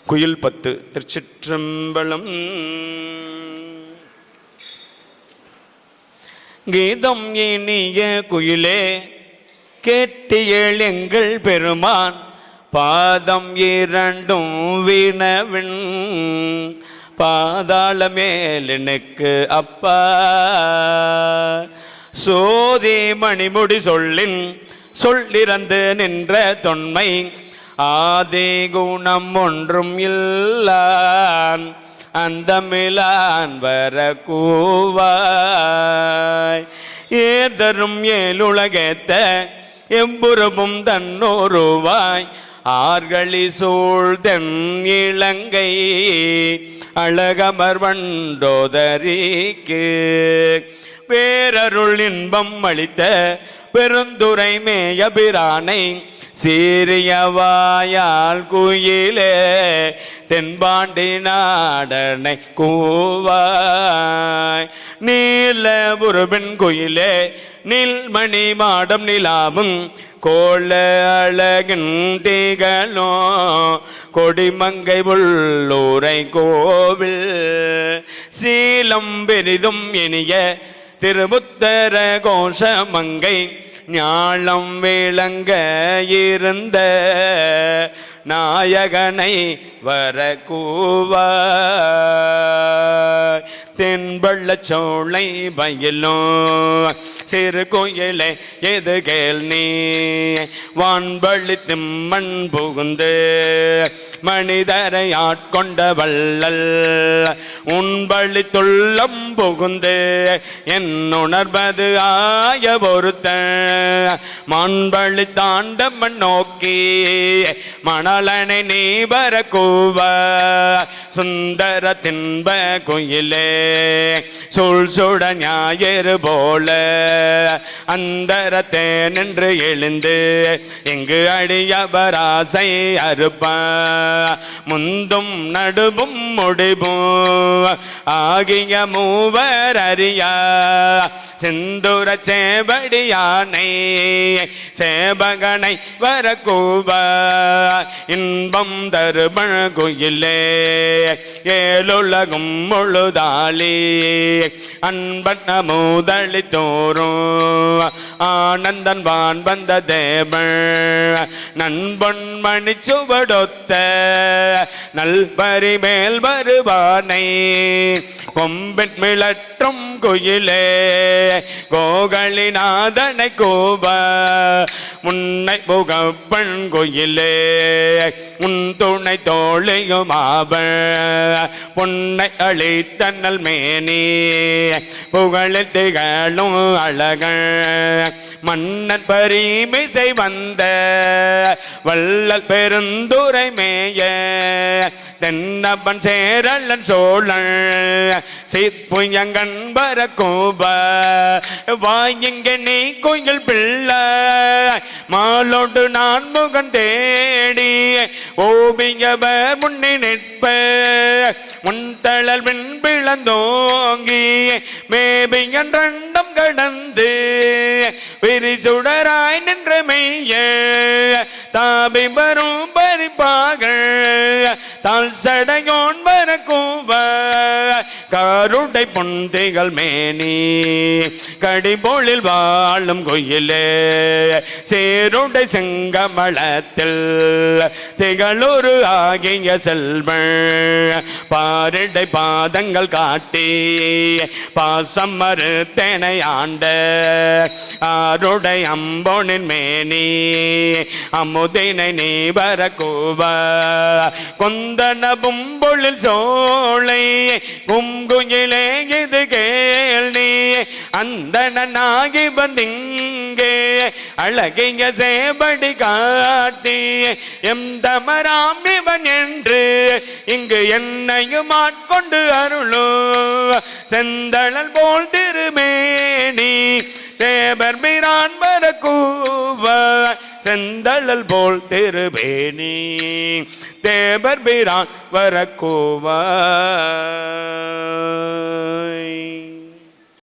குயில் 10 திருச்சிற்றம்பலம். கீதம் இனிய குயிலே கேட்டியேள் எங்கள் பெருமான் பாதம் இரண்டும் வினவின் பாதாள மேலனுக்கு அப்பா சோதி மணிமுடி சொல்லின் சொல்லிறந்து நின்ற தொன்மை ஆதி குணம் ஒன்றும் இல்லான் அந்தமிலான் வர கூவாய் ஏதரும் ஏழுலகேத்த எம்புறமும் தன்னோருவாய் ஆர்களி சூழ்தென் இலங்கை அழகமர் வண்டோதரிக்கு வேரருள் இன்பம் அளித்த பெருந்துரை மேயபிரானை சீரியவாயால் குயிலே தென்பாண்டி நாடனை கூவாய் நீல உருபின் குயிலே நீல்மணி மாடம் நிலாவும் கோள அழகின் திகழோ கொடிமங்கை உள்ளூரை கோவில் சீலம் பெரிதும் இனிய திருமுத்தர கோஷமங்கை ஞாலம் விளங்க இருந்த நாயகனை வர கூவாய் தென்பள்ளச் சோலை வயலோ சிறு கோயிலே எது கேள் நீ வான்பள்ளி திம்மண் புகுந்து மனிதரை ஆட்கொண்ட வள்ளல் உன்பள்ளி துள்ளம் புகுந்து என் உணர்வது ஆய பொறுத்த மான்பள்ளி தாண்டமன் நோக்கி மணலனை நீ வர கூவ சுந்தர தின்ப குயிலே சுள் சுட ஞாயிறு போல அந்தரத்தே நின்று எழுந்து இங்கு அடியபராசை அறுப்ப முந்தும் நடுவும் முடிவும் ஆகிய மூவர் அறியா செந்துர சேபடியானை சேபகனை வர கூவ இன்பம் தருபண குயிலே ஏழுலகும் முழுதாளி அன்பன் முதளி தோறும் ஆனந்தன் வான் வந்த தேவன் நண்பன் மணி சுவடொத்த நல்பரி மேல் வருவானை கொம்பின் மிளற்றும் குயிலே கோகளிநாதனை கோப முன்னை புகப்பன் குயிலே உன் துணை தோழியுமாவ பொன்னை அளித்தன்னல் மேனி புகழில் திகழும் அழகன் மன்னன் பரிமிசை வந்த வள்ளல் பெருந்துரை மேய தென்னப்பன் சேரலன் சோழன் சிற்புயங்கன் வர கோப வாயிங்க நீ கோயில் பிள்ளை மாலோடு நான் முகன் தேடி ஓபியவ முன்னி நிற்ப முன்தளல் மின் பிளந்தோங்கி மேபியன் ரெண்டம் கடந்து விரிசுடராய் நின்ற மெய்ய தாபி வரும் பரிப்பாக தால் சடையோன் வர கூவ கருடை பொந்திகள் மேனி கடிபோளில் வாழும் கோயிலே சேருடை செங்கமலத்தில் திகழொரு ஆகிய செல்வன் பாரிடை பாதங்கள் காட்டி பாசம் மறுத்தனை ஆண்ட ஆருடை அம்போனின் மேனி அமுதினை நீ வர கூவ கொந்தன பும்பொழில் சோலை குங்குயிலே இது கேள் நீ அந்தனாகி வந்திங்கே அழகிய சேபடி காட்டி எம் தமராம் இவன் என்று இங்கு என்னையும் ஆட்கொண்டு அருளோ செந்தழல் போல் திருமேனி தேவர் பிரான் வர கூவ செந்தழல் போல் திருமேனி தேவர் பிரான் வர கூவ